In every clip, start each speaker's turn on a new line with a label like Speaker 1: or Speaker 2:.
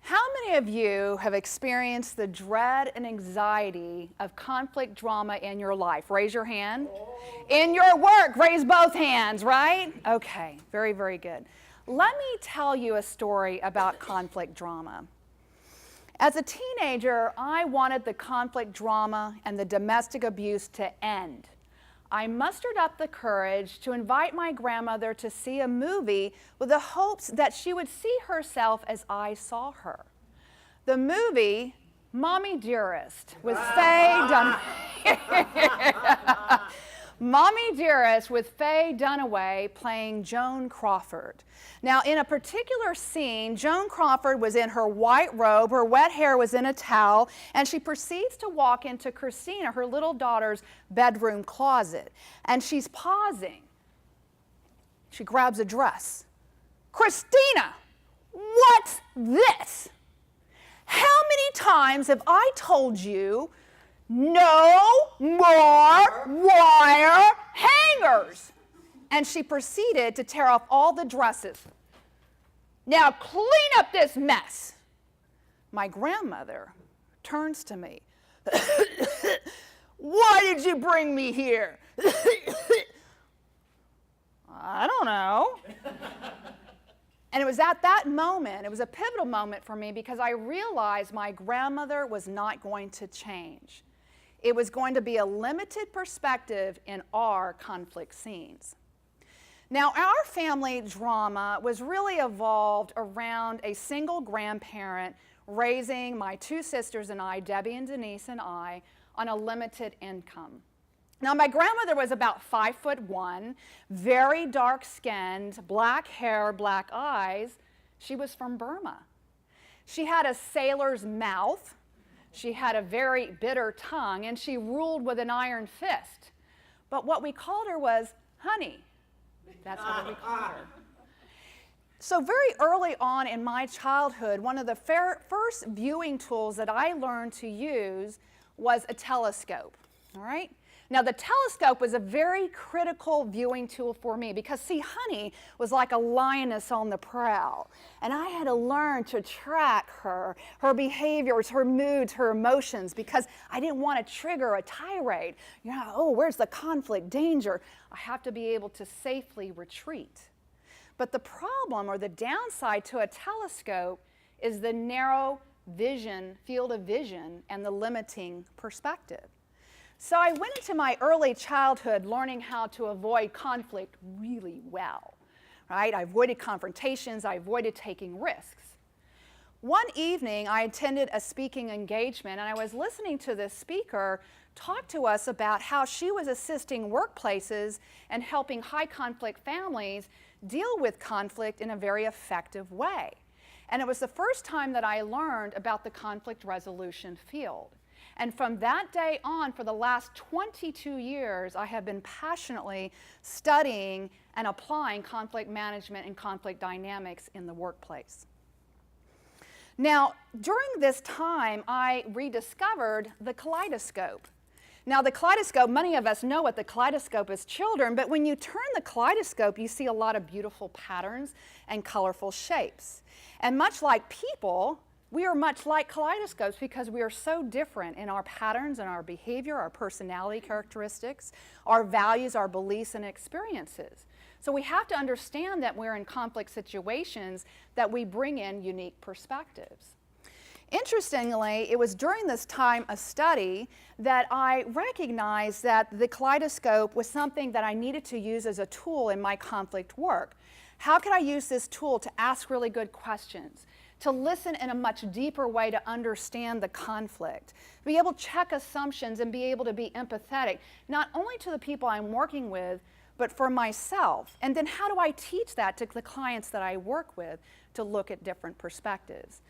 Speaker 1: How many of you have experienced the dread and anxiety of conflict drama in your life? Raise your hand. In your work, raise both hands, right? Okay, very, very good. Let me tell you a story about conflict drama. As a teenager, I wanted the conflict drama and the domestic abuse to end. I mustered up the courage to invite my grandmother to see a movie with the hopes that she would see herself as I saw her. The movie, Mommy Dearest, with Faye Dunaway. Mommy Dearest with Faye Dunaway playing Joan Crawford. Now, in a particular scene, Joan Crawford was in her white robe, her wet hair was in a towel, and she proceeds to walk into Christina, her little daughter's bedroom closet. And she's pausing. She grabs a dress. Christina, what's this? How many times have I told you no more wire hangers? And she proceeded to tear off all the dresses. Now clean up this mess. My grandmother turns to me. Why did you bring me here? I don't know. And it was at that moment, it was a pivotal moment for me because I realized my grandmother was not going to change. It was going to be a limited perspective in our conflict scenes. Now, our family drama was really evolved around a single grandparent raising my two sisters and I, Debbie and Denise and I, on a limited income. Now, my grandmother was about 5'1", very dark-skinned, black hair, black eyes. She was from Burma. She had a sailor's mouth. She had a very bitter tongue, and she ruled with an iron fist. But what we called her was Honey. That's what we called her. So very early on in my childhood, one of the first viewing tools that I learned to use was a telescope, all right? Now, the telescope was a very critical viewing tool for me because, see, Honey was like a lioness on the prowl. And I had to learn to track her behaviors, her moods, her emotions, because I didn't want to trigger a tirade. You know, oh, where's the conflict, danger? I have to be able to safely retreat. But the problem or the downside to a telescope is the narrow vision, field of vision, and the limiting perspective. So I went into my early childhood learning how to avoid conflict really well, right? I avoided confrontations, I avoided taking risks. One evening, I attended a speaking engagement, and I was listening to this speaker talk to us about how she was assisting workplaces and helping high-conflict families deal with conflict in a very effective way. And it was the first time that I learned about the conflict resolution field. And from that day on, for the last 22 years, I have been passionately studying and applying conflict management and conflict dynamics in the workplace. Now, during this time, I rediscovered the kaleidoscope. Now, the kaleidoscope, many of us know what the kaleidoscope is, children, but when you turn the kaleidoscope, you see a lot of beautiful patterns and colorful shapes. And much like people, we are much like kaleidoscopes because we are so different in our patterns and our behavior, our personality characteristics, our values, our beliefs, and experiences. So we have to understand that we're in conflict situations that we bring in unique perspectives. Interestingly, it was during this time of study that I recognized that the kaleidoscope was something that I needed to use as a tool in my conflict work. How could I use this tool to ask really good questions, to listen in a much deeper way to understand the conflict, to be able to check assumptions and be able to be empathetic, not only to the people I'm working with, but for myself? And then how do I teach that to the clients that I work with to look at different perspectives?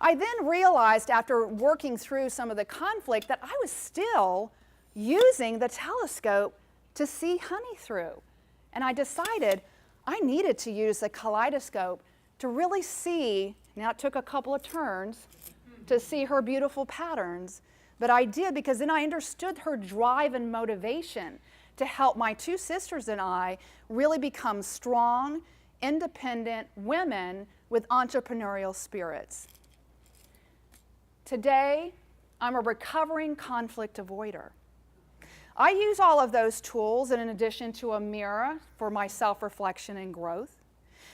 Speaker 1: I then realized after working through some of the conflict that I was still using the telescope to see Honey through. And I decided I needed to use the kaleidoscope to really see. Now, it took a couple of turns to see her beautiful patterns, but I did because then I understood her drive and motivation to help my two sisters and I really become strong, independent women with entrepreneurial spirits. Today, I'm a recovering conflict avoider. I use all of those tools in addition to a mirror for my self-reflection and growth.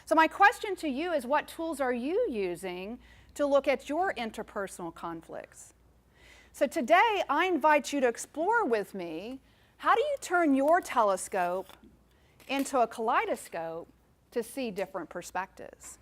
Speaker 1: So my question to you is, what tools are you using to look at your interpersonal conflicts? So today, I invite you to explore with me, how do you turn your telescope into a kaleidoscope to see different perspectives?